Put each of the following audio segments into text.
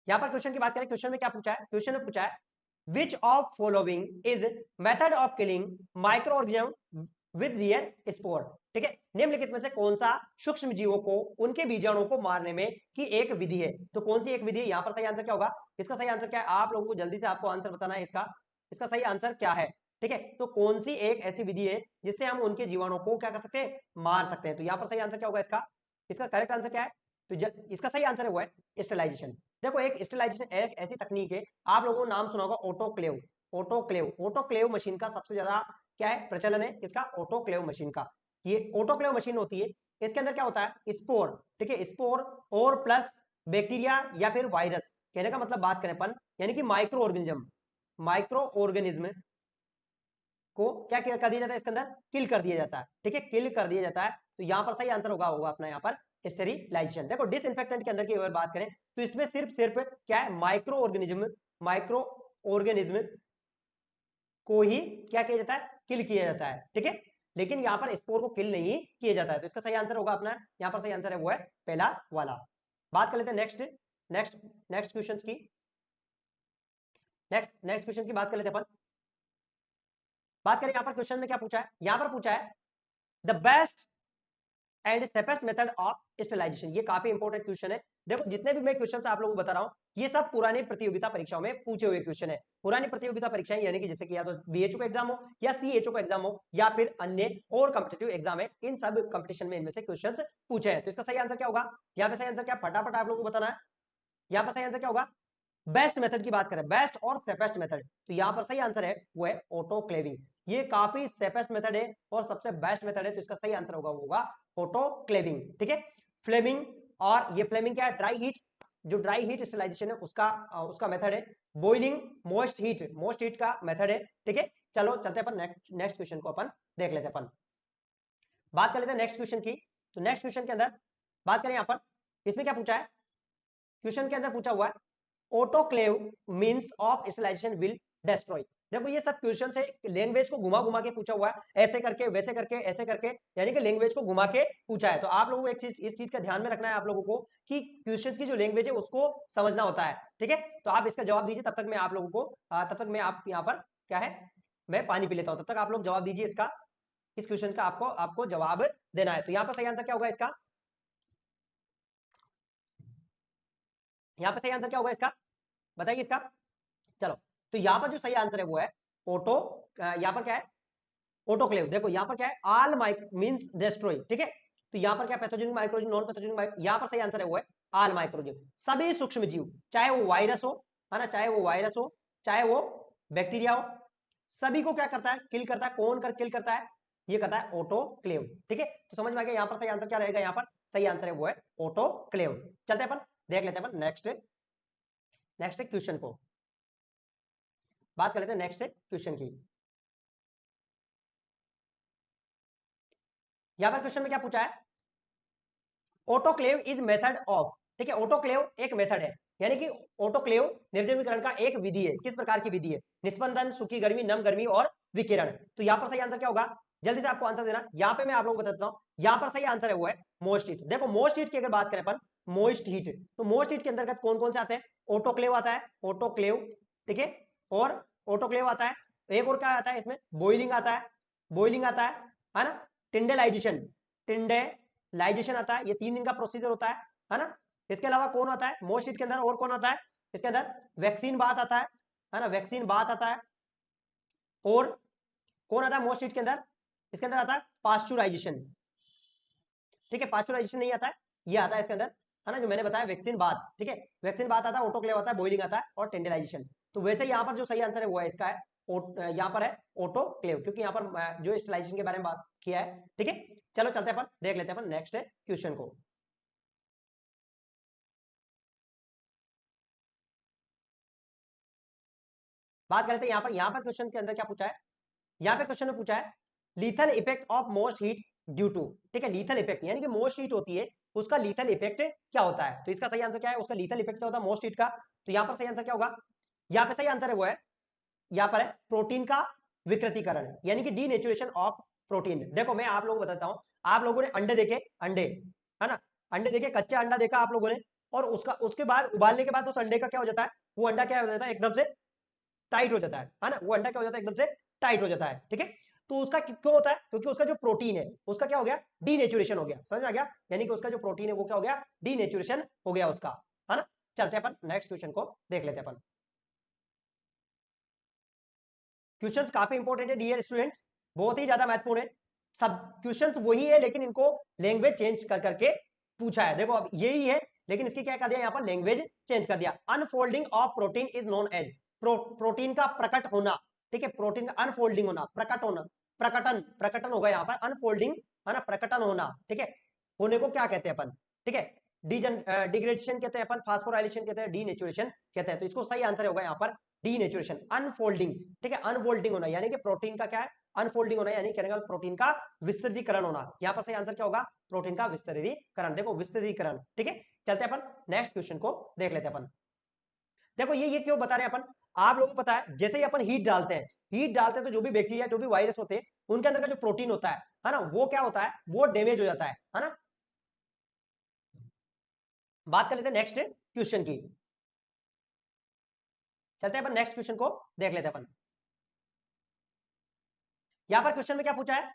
यहाँ पर क्वेश्चन की बात करें, क्वेश्चन में क्या पूछा है, क्वेश्चन में पूछा है which of following is method of killing micro organism with their spore. ठीक है, निम्नलिखित में से कौन सा सूक्ष्म जीवों को उनके बीजाणुओं को मारने में की एक विधि है। तो कौन सी एक विधि है, यहाँ पर सही आंसर क्या होगा, इसका सही आंसर क्या है, आप लोगों को जल्दी से आपको आंसर बताना है इसका, इसका सही आंसर क्या है। ठीक है, तो कौन सी एक ऐसी विधि है जिससे हम उनके जीवाणुओं को क्या कर सकते हैं, मार सकते हैं। तो यहाँ पर सही आंसर क्या होगा इसका, इसका करेक्ट आंसर क्या है, तो इसका सही आंसर है वो है स्टेलाइजेशन। देखो एक स्टेलाइजेशन एक ऐसी तकनीक है, आप लोगों को नाम सुना होगा ऑटोक्लेव। ऑटोक्लेव मशीन का सबसे ज्यादा क्या है प्रचलन है, इसका ऑटोक्लेव मशीन का। ये ऑटोक्लेव मशीन होती है, इसके अंदर क्या होता है स्पोर। ठीक है, स्पोर और प्लस बैक्टीरिया या फिर वायरस, कहने का मतलब बात करें अपन, यानी कि माइक्रो ऑर्गेनिज्म को क्या कर दिया जाता है, इसके अंदर किल कर दिया जाता है। ठीक है, किल कर दिया जाता है। तो यहाँ पर सही आंसर होगा अपना यहाँ पर स्टेरिलाइजेशन। देखो डिसइंफेक्टेंट के अंदर की अगर बात करें तो इसमें सिर्फ क्या है, माइक्रो ऑर्गेनिज्म को ही क्या किया जाता है, किल किया जाता है। ठीक है, लेकिन यहाँ पर स्पोर को किल नहीं किया जाता है। तो इसका सही आंसर होगा अपना, यहाँ पर सही आंसर है वो है पहला वाला। बात कर लेते हैं नेक्स्ट नेक्स्ट नेक्स्ट क्वेश्चन की, नेक्स्ट क्वेश्चन की बात कर लेते हैं अपन। बात करें यहाँ पर क्वेश्चन में क्या पूछा है, यहाँ पर पूछा है the best and safest method of sterilisation. ये काफी इंपॉर्टेंट क्वेश्चन है। देखो जितने भी मैं क्वेश्चन आप लोगों को बता रहा हूँ, ये सब पुरानी प्रतियोगिता परीक्षाओं में पूछे हुए क्वेश्चन है। पुरानी प्रतियोगिता परीक्षाएं यानी कि जैसे कि या तो बीएचओ का एग्जाम हो या सीएचओ का एग्जाम हो या फिर अन्य और कॉम्पिटेटिव एग्जाम है, इन सब कंपटीशन में इनमें से क्वेश्चन पूछे हैं। तो इसका सही आंसर क्या होगा, यहाँ पे सही आंसर क्या, फटाफट आप लोगों को बताना है। यहाँ पर सही आंसर क्या होगा, बेस्ट मेथड की बात करें, बेस्ट और सेफेस्ट मेथड, तो यहां पर सही आंसर है वो है ऑटोक्लेविंग। ये काफी सेफेस्ट मेथड है और सबसे बेस्ट मेथड है, तो इसका सही आंसर होगा ऑटोक्लेविंग। ठीक है, फ्लेमिंग, और ये फ्लेमिंग क्या है, ड्राई हीट, जो ड्राई हीट स्टेरिलाइजेशन है उसका मेथड है। बॉइलिंग मोस्ट हीट का मेथड है। ठीक है, चलो चलते अपन नेक्स्ट क्वेश्चन को अपन देख लेते हैं। अपन बात कर लेते हैं नेक्स्ट क्वेश्चन की। तो नेक्स्ट क्वेश्चन के अंदर बात करें, यहां पर इसमें क्या पूछा है, क्वेश्चन के अंदर पूछा हुआ है autoclave means of sterilisation will destroy. देखो ये सब क्वेश्चन से लैंग्वेज को घुमा घुमा के पूछा हुआ है, ऐसे करके वैसे करके ऐसे करके, यानी कि लैंग्वेज को घुमा के पूछा है। तो आप लोगों को एक चीज, इस चीज का ध्यान में रखना है आप लोगों को कि क्वेश्चंस की जो लैंग्वेज है उसको समझना होता है। ठीक है, तो आप इसका जवाब दीजिए, तब तक मैं आप लोगों को तब तक मैं आप यहाँ पर क्या है, मैं पानी पी लेता हूँ, तब तक आप लोग जवाब दीजिए इसका, इस क्वेश्चन का आपको आपको जवाब देना है। तो यहाँ पर सही आंसर क्या होगा इसका, यहाँ पर सही आंसर क्या होगा इसका, बताइए इसका। चलो, तो यहां पर जो सही आंसर है वो है ऑटो, यहां पर क्या है ऑटोक्लेव। देखो यहां पर क्या है, ऑल माइक मींस डिस्ट्रॉय। ठीक है, तो यहां पर क्या पैथोजेनिक माइक्रोजीन नॉन पैथोजेनिक, यहां पर सही आंसर है वो है ऑल माइक्रोजीन, सभी सूक्ष्म जीव, चाहे वो वायरस हो, है ना, चाहे वो वायरस हो, चाहे वो बैक्टीरिया हो, सभी को क्या करता है, किल करता है। कौन कर किल करता है, ये करता है ऑटोक्लेव। ठीक है, तो समझ में आ गया यहाँ पर सही आंसर क्या रहेगा, यहाँ पर सही आंसर है वो है ऑटोक्लेव। चलते हैं अपन देख लेते हैं अपन नेक्स्ट नेक्स्ट क्वेश्चन को, बात कर लेते हैं नेक्स्ट क्वेश्चन की। यहां पर क्वेश्चन में क्या पूछा है, ऑटोक्लेव इज मेथड ऑफ। ठीक है, ऑटोक्लेव एक मेथड है, यानी कि ऑटोक्लेव निर्जमीकरण का एक विधि है। किस प्रकार की विधि है, निस्पंदन, सूखी गर्मी, नम गर्मी और विकिरण। तो यहां पर सही आंसर क्या होगा, जल्दी से आपको आंसर देना। यहां पे मैं आप लोगों को बताता हूं, यहां पर सही आंसर है वो है मोस्ट हीट। देखो मोस्ट हीट की अगर बात करें अपन, मोस्ट हीट, तो मोस्ट हीट के अंतर्गत कौन कौन से आते हैं, ऑटोक्लेव आता है, ऑटोक्लेव। ठीक है, और ऑटोक्लेव आता है, एक और क्या आता है इसमें, बॉइलिंग आता है, बॉइलिंग आता है ना, टिंडेलाइजेशन, टिंडेलाइजेशन आता है। ये 3 दिन का प्रोसीजर होता है ना। इसके अलावा कौन आता है मोस्ट हीट के अंदर, और कौन आता है इसके अंदर, वैक्सीन बात आता है ना, वैक्सीन बात आता है। और कौन आता है मोस्ट हीट के अंदर, इसके अंदर आता है पास्चुराइजेशन। ठीक है, पास्चुराइजेशन नहीं आता है, ये आता है इसके अंदर, है ना, जो मैंने बताया वैक्सीन बात। ठीक है, वैक्सीन बात आता है, ऑटोक्लेव आता है, बॉइलिंग आता है और टेंडराइजेशन। तो वैसे यहाँ पर जो सही आंसर है वो है इसका है यहाँ पर है ऑटोक्लेव, क्योंकि यहाँ पर जो स्टेरिलाइजेशन के बारे में बात किया है। ठीक है, चलो चलते हैं अपन देख लेते हैं अपन नेक्स्ट क्वेश्चन को। बात करते हैं यहाँ पर क्वेश्चन के अंदर क्या पूछा है, यहाँ पे क्वेश्चन में पूछा है lethal effect of most heat due to. ठीक है, लीथल इफेक्ट यानी कि मोस्ट हीट होती है, उसका लीथल इफेक्ट क्या होता है। तो इसका सही आंसर क्या है, उसका लीथल इफेक्ट क्या होता है मोस्ट हीट का। तो यहाँ पर सही आंसर क्या होगा, यहाँ पे सही आंसर है वो है, यहाँ पर है प्रोटीन का विकृतीकरण, यानी कि डीनेचुरेशन ऑफ प्रोटीन। देखो मैं आप लोगों को बताता हूँ, आप लोगों ने अंडे देखे, अंडे, है ना, अंडे देखे, कच्चा अंडा देखा आप लोगों ने, और उसके बाद उबालने के बाद उस अंडे का क्या हो जाता है, वो अंडा क्या हो जाता है, एकदम से टाइट हो जाता है ना, वो अंडा क्या हो जाता है, एकदम से टाइट हो जाता है, ठीक है। तो उसका क्यों होता है, क्योंकि उसका जो प्रोटीन है उसका क्या हो गया, डीनेचुरेशन हो गया, समझ में आ गया, यानी कि उसका जो प्रोटीन है वो क्या हो गया, डीनेचुरेशन हो गया उसका, है ना। चलते हैं अपन नेक्स्ट क्वेश्चन को देख लेते हैं अपन। क्वेश्चंस काफी इंपॉर्टेंट है डियर स्टूडेंट्स, बहुत ही ज्यादा महत्वपूर्ण है। सब क्वेश्चंस वही है लेकिन इनको लैंग्वेज चेंज कर करके पूछा है। देखो अब यही है लेकिन इसकी क्या कर दिया, यहाँ पर लैंग्वेज चेंज कर दिया। Unfolding of protein is known as, protein का प्रकट होना, ठीक है, प्रोटीन का अनफोल्डिंग होना, प्रकट होना, प्रकटन, प्रकटन होगा यहाँ पर, अनफोल्डिंग है ना, प्रकटन होना, ठीक है, होने को क्या कहते हैं अपन, ठीक है, डिग्रेडेशन कहते हैं अपन, फास्फोराइलेशन कहते हैं, डीनेचुरेशन कहते हैं। तो इसको सही आंसर होगा यहाँ पर डीनेचुरेशन, अनफोल्डिंग, ठीक है, अनफोल्डिंग होना यानी कि प्रोटीन का क्या है, अनफोल्डिंग होना यानी कहने का प्रोटीन का विस्तृतीकरण होना। यहाँ पर सही आंसर क्या होगा, प्रोटीन का विस्तृतीकरण, देखो विस्तृतीकरण, ठीक है। चलते हैं अपन नेक्स्ट क्वेश्चन को देख लेते हैं अपन। देखो ये क्यों बता रहे हैं अपन, आप लोगों को पता है जैसे ही अपन हीट डालते हैं, हीट डालते हैं तो जो भी बैक्टीरिया, जो भी वायरस होते हैं, उनके अंदर का जो प्रोटीन होता है ना, वो क्या होता है, वो डैमेज हो जाता है ना। बात कर लेते हैं नेक्स्ट क्वेश्चन की, चलते हैं अपन नेक्स्ट क्वेश्चन को देख लेते हैं अपन। यहां पर क्वेश्चन में क्या पूछा है,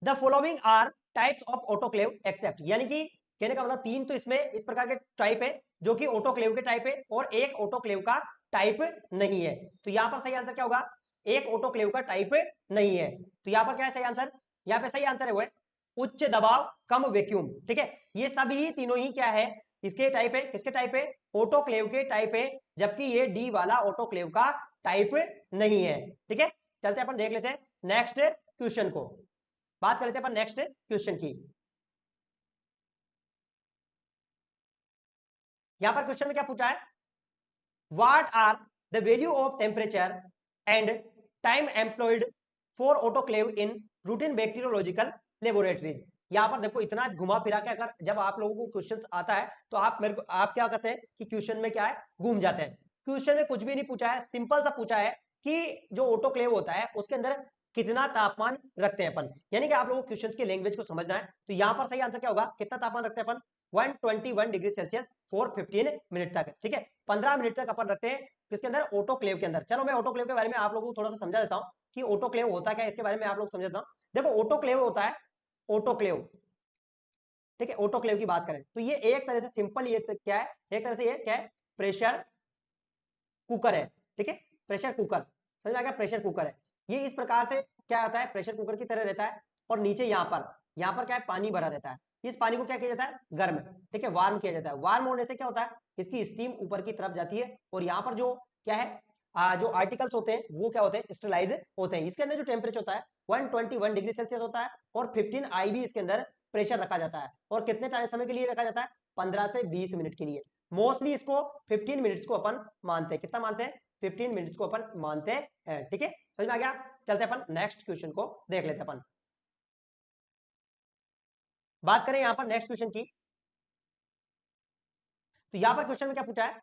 the following are types of autoclave except, यानी कि कहने का मतलब तीन तो इसमें इस प्रकार के टाइप है जो कि ऑटोक्लेव के टाइप है और एक ऑटोक्लेव का टाइप नहीं है। तो यहां पर सही आंसर क्या होगा, एक ऑटोक्लेव का टाइप नहीं है। तो यहां पर क्या है सही आंसर, यहां पे सही आंसर है वो है उच्च दबाव कम वैक्यूम, ठीक है। ये सभी तीनों ही क्या है, इसके टाइप है, किसके टाइप है, ऑटोक्लेव के टाइप है, जबकि ये डी वाला ऑटोक्लेव का टाइप नहीं है, ठीक है। चलते हैं अपन देख लेते हैं नेक्स्ट क्वेश्चन को, बात कर लेते हैं अपन नेक्स्ट क्वेश्चन की। यहां पर क्वेश्चन में क्या पूछा है, what are the value of temperature and time employed for autoclave in routine bacteriological laboratories. यहां पर देखो इतना घुमा फिरा के अगर जब आप लोगों को क्वेश्चन आता है तो आप मेरे को आप क्या कहते हैं कि क्वेश्चन में क्या है, घूम जाते हैं। क्वेश्चन में कुछ भी नहीं पूछा है, सिंपल सा पूछा है कि जो ऑटोक्लेव होता है उसके अंदर कितना तापमान रखते हैं अपन, यानी कि आप लोगों को क्वेश्चन की लैंग्वेज को समझना है। तो यहाँ पर सही आंसर क्या होगा, कितना तापमान रखते हैं अपन, 121 डिग्री सेल्सियस फॉर 15 मिनट तक, ठीक है, 15 मिनट तक अपन रखते हैं किसके अंदर, ऑटोक्लेव के अंदर। चलो मैं ऑटोक्लेव के बारे में आप लोगों को थोड़ा सा समझा देता हूँ कि ऑटोक्लेव होता क्या है, इसके बारे में आप लोग समझ देता हूँ। देखो ऑटोक्लेव होता है, ऑटोक्लेव, ठीक है, ऑटोक्लेव की बात करें तो ये एक तरह से सिंपल, ये क्या है, एक तरह से ये क्या है, प्रेशर कुकर है, ठीक है, प्रेशर कुकर, समझ में आ गया, प्रेशर कुकर है। ये इस प्रकार से क्या होता है, प्रेशर कुकर की तरह रहता है और नीचे यहाँ पर क्या है, पानी भरा रहता है। इस पानी को क्या किया जाता है, गर्म, ठीक है, वार्म किया जाता है। वार्म होने से क्या होता है, इसकी स्टीम ऊपर की तरफ जाती है और यहाँ पर जो क्या है, जो आर्टिकल्स होते हैं वो क्या होते हैं, स्टरलाइज होते हैं। इसके अंदर जो टेम्परेचर होता है 121 डिग्री सेल्सियस होता है और 15 IB इसके अंदर प्रेशर रखा जाता है। और कितने समय के लिए रखा जाता है, 15 से 20 मिनट के लिए। मोस्टली इसको 15 मिनट्स को अपन मानते हैं, कितना मानते हैं, 15 मिनट्स को अपन मानते हैं, ठीक है, समझ में आ गया। चलते हैं अपन नेक्स्ट क्वेश्चन को देख लेते हैं अपन। बात करें यहां पर नेक्स्ट क्वेश्चन की, तो यहां पर क्वेश्चन में क्या पूछा है,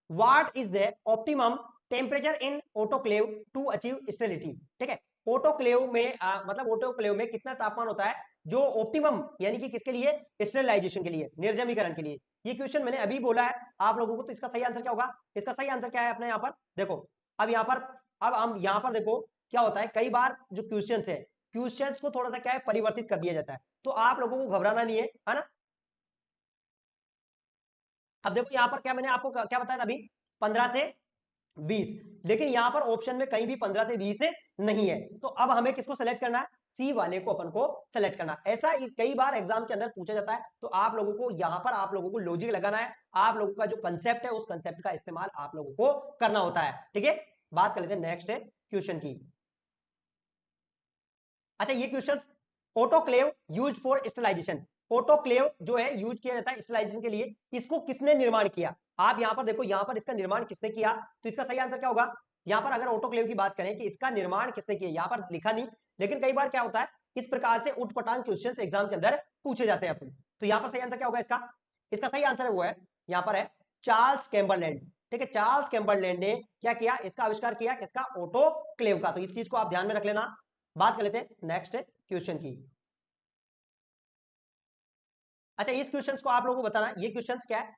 what is the optimum temperature in autoclave to achieve sterility, ठीक है, ऑटोक्लेव में मतलब ऑटोक्लेव में कितना तापमान होता है जो ऑप्टिमम, यानी कि किसके लिए, स्टेरिलाइजेशन के लिए, निर्जमीकरण के लिए। ये क्वेश्चन मैंने अभी बोला है आप लोगों को, तो इसका सही आंसर क्या होगा, इसका सही आंसर क्या है अपने यहाँ पर देखो। अब यहाँ पर, अब हम यहाँ पर देखो क्या होता है, कई बार जो क्वेश्चन है, क्वेश्चंस को थोड़ा सा क्या है, परिवर्तित कर दिया जाता है, तो आप लोगों को घबराना नहीं है ना। अब देखो यहाँ पर क्या मैंने आपको क्या बताया था अभी, 15 से 20, लेकिन यहां पर ऑप्शन में कहीं भी 15 से 20 नहीं है। तो अब हमें किसको सेलेक्ट करना है, सी वाले को अपन को सेलेक्ट करना है। ऐसा कई बार एग्जाम के अंदर पूछा जाता है, तो आप लोगों को यहां पर आप लोगों को लॉजिक लगाना है, आप लोगों का जो कंसेप्ट है उस कंसेप्ट का इस्तेमाल आप लोगों को करना होता है, ठीक है। बात कर लेते हैं नेक्स्ट क्वेश्चन की। अच्छा ये question, autoclave used for sterilisation, autoclave जो है यूज किया जाता है स्टरलाइजेशन के लिए, इसको किसने निर्माण किया। आप यहां पर देखो, यहां पर इसका निर्माण किसने किया, तो इसका सही आंसर क्या होगा, यहां पर अगर ऑटोक्लेव की बात करें कि इसका निर्माण किसने किया, यहां पर लिखा नहीं, लेकिन कई बार क्या होता है इस प्रकार से उटपटांग क्वेश्चंस एग्जाम के अंदर पूछे जाते हैं अपन। तो यहां पर सही आंसर क्या होगा इसका, इसका सही आंसर है वो है, यहां पर है चार्ल्स कैम्बरलैंड, ठीक है, चार्ल्स कैम्बरलैंड ने क्या किया, इसका आविष्कार किया, किसका, ऑटोक्लेव का। तो इस चीज को आप ध्यान में रख लेना। बात कर लेते हैं नेक्स्ट क्वेश्चन की। अच्छा इस क्वेश्चन को आप लोगों को बताना, ये क्वेश्चन क्या है,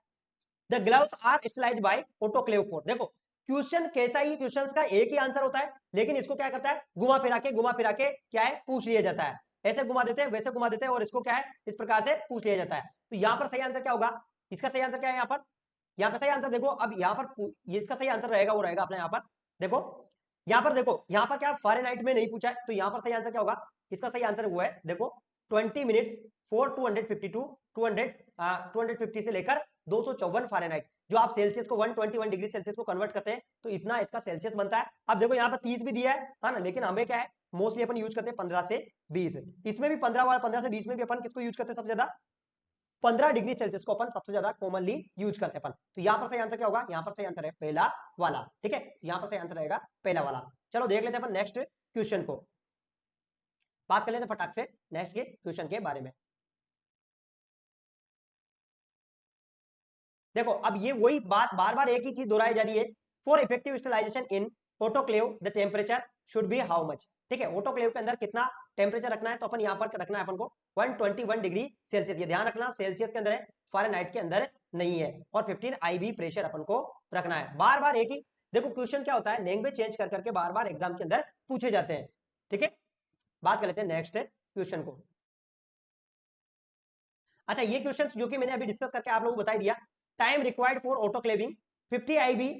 the gloves are sterilized by autoclave four. देखो क्वेश्चन कैसा ही, क्वेश्चन का एक ही आंसर होता है, लेकिन इसको क्या करता है, घुमा फिरा के क्या है, पूछ लिया जाता है। ऐसे घुमा देते हैं, वैसे घुमा देते हैं, और इसको क्या है, इस प्रकार से पूछ लिया जाता है। तो यहाँ पर सही आंसर क्या होगा, इसका सही आंसर क्या है, यहाँ पर सही आंसर देखो, अब यहाँ पर ये इसका सही आंसर रहेगा, वो रहेगा अपने यहाँ पर देखो, देखो यहाँ पर क्या फ़ारेनहाइट में नहीं पूछा है, तो यहाँ पर सही आंसर क्या होगा, इसका सही आंसर वो है देखो 20 मिनट्स फॉर 250 से लेकर 254 फ़ारेनहाइट। जो आप सेल्सियस को 121 डिग्री सेल्सियस को कन्वर्ट करते हैं तो इतना इसका सेल्सियस बनता है। अब देखो यहाँ पर 30 भी दिया है ना, लेकिन हमें क्या है, मोस्टली अपन यूज करते हैं 15 से 20। इसमें भी 15 से 20 में भी अपन किसको यूज करते हैं सबसे ज्यादा, 15 डिग्री सेल्सियस को अपन सबसे ज्यादा कॉमनली यूज करते हैं अपन। तो यहाँ पर सही आंसर क्या होगा, यहाँ पर सही आंसर है पहला वाला। ठीक है, यहाँ पर सही आंसर रहेगा पहला वाला। चलो देख लेते हैं अपन नेक्स्ट क्वेश्चन को, बात कर लेते हैं फटाक से नेक्स्ट के क्वेश्चन के बारे में। देखो अब ये वही बात बार बार एक ही चीज दोहराई जा रही है, for effective sterilisation in autoclave the temperature should be how much. ठीक है, ऑटोक्लेव के अंदर कितना टेम्परेचर रखना है, तो अपन यहाँ पर रखना है अपन को 121 डिग्री सेल्सियस। ये ध्यान रखना सेल्सियस के अंदर है, फ़ारेनहाइट के अंदर नहीं है। और 15 IB प्रेशर अपन को रखना है। बार बार एक ही, देखो क्वेश्चन क्या होता है, लैंग्वेज चेंज कर करके बार बार एग्जाम के अंदर पूछे जाते हैं। ठीक है, बात कर लेते हैं नेक्स्ट क्वेश्चन को। अच्छा ये क्वेश्चन जो कि मैंने अभी डिस्कस करके आप लोगों को बता दिया, time required for autoclaving 50 IB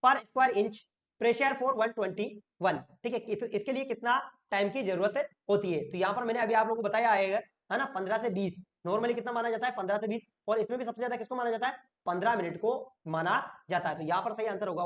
पर स्क्वायर इंच, प्रेशर फॉर 121। ठीक है, इसके लिए कितना टाइम की जरूरत होती है, तो यहाँ पर मैंने अभी आप लोगों को बताया है ना, 15 से 20 नॉर्मली कितना माना जाता है, 15 से 20, और इसमें भी सबसे ज्यादा किसको माना जाता है, 15 मिनट को माना जाता है। तो यहाँ पर सही आंसर होगा